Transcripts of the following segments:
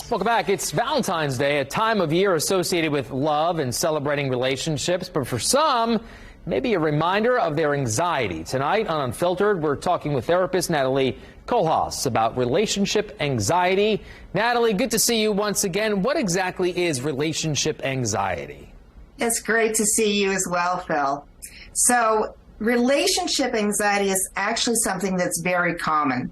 Welcome back. It's Valentine's Day, a time of year associated with love and celebrating relationships, but for some, maybe a reminder of their anxiety. Tonight on Unfiltered, we're talking with therapist Natalie Kohlhaas about relationship anxiety. Natalie, good to see you once again. What exactly is relationship anxiety? It's great to see you as well, Phil. So, relationship anxiety is actually something that's very common,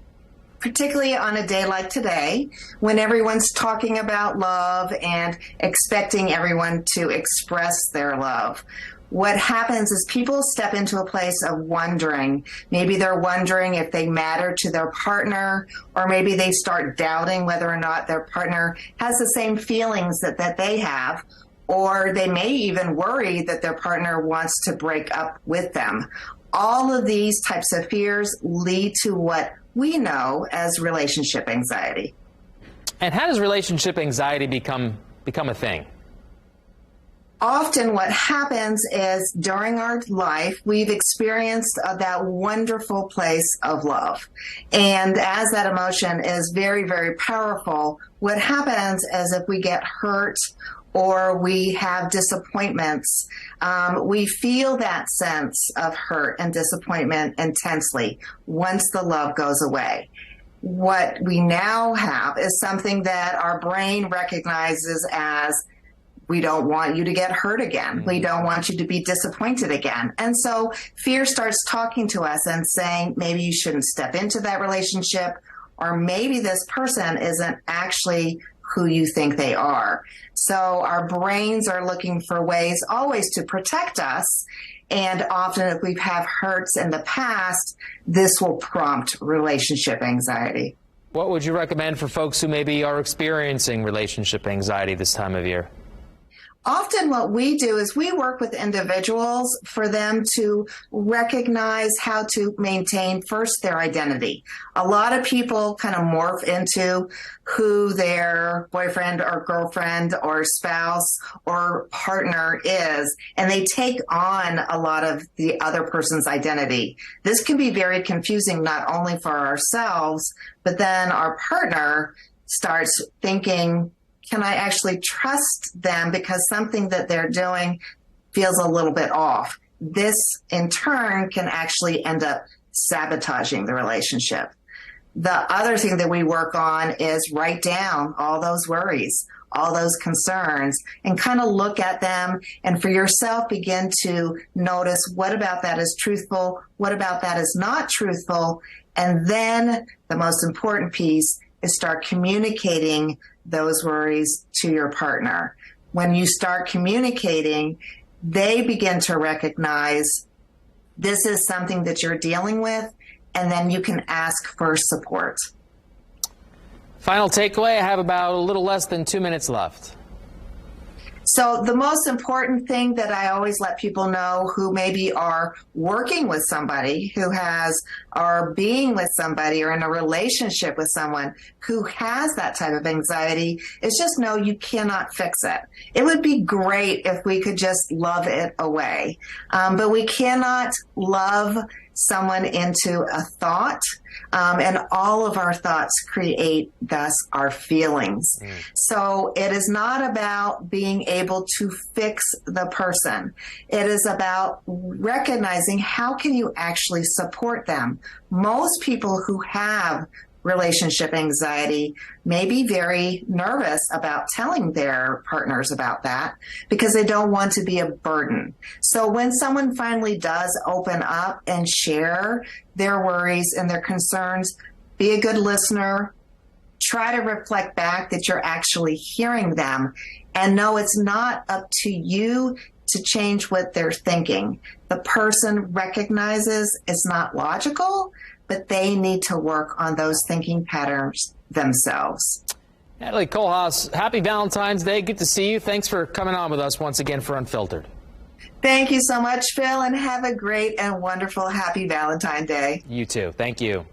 particularly on a day like today, when everyone's talking about love and expecting everyone to express their love. What happens is people step into a place of wondering. Maybe they're wondering if they matter to their partner, or maybe they start doubting whether or not their partner has the same feelings that they have, or they may even worry that their partner wants to break up with them. All of these types of fears lead to what we know as relationship anxiety. And how does relationship anxiety become a thing? Often what happens is during our life, we've experienced that wonderful place of love. And as that emotion is very, very powerful, what happens is if we get hurt or we have disappointments, we feel that sense of hurt and disappointment intensely once the love goes away. What we now have is something that our brain recognizes as, we don't want you to get hurt again. We don't want you to be disappointed again. And so fear starts talking to us and saying, maybe you shouldn't step into that relationship, or maybe this person isn't actually who you think they are. So our brains are looking for ways always to protect us. And often if we've had hurts in the past, this will prompt relationship anxiety. What would you recommend for folks who maybe are experiencing relationship anxiety this time of year? Often what we do is we work with individuals for them to recognize how to maintain first their identity. A lot of people kind of morph into who their boyfriend or girlfriend or spouse or partner is, and they take on a lot of the other person's identity. This can be very confusing, not only for ourselves, but then our partner starts thinking, can I actually trust them because something that they're doing feels a little bit off? This, in turn, can actually end up sabotaging the relationship. The other thing that we work on is write down all those worries, all those concerns, and kind of look at them, and for yourself begin to notice what about that is truthful, what about that is not truthful, and then the most important piece is start communicating those worries to your partner. When you start communicating, they begin to recognize this is something that you're dealing with, and then you can ask for support. Final takeaway, I have about a little less than 2 minutes left. So the most important thing that I always let people know who maybe are working with somebody who has, or being with somebody or in a relationship with someone who has that type of anxiety is just know you cannot fix it. It would be great if we could just love it away. But we cannot love someone into a thought, and all of our thoughts create thus our feelings. So it is not about being able to fix the person. It is about recognizing how can you actually support them. Most people who have relationship anxiety may be very nervous about telling their partners about that because they don't want to be a burden. So when someone finally does open up and share their worries and their concerns, be a good listener, try to reflect back that you're actually hearing them, and know it's not up to you to change what they're thinking. The person recognizes it's not logical, but they need to work on those thinking patterns themselves. Natalie Kohlhaas, happy Valentine's Day. Good to see you. Thanks for coming on with us once again for Unfiltered. Thank you so much, Phil, and have a great and wonderful happy Valentine's Day. You too. Thank you.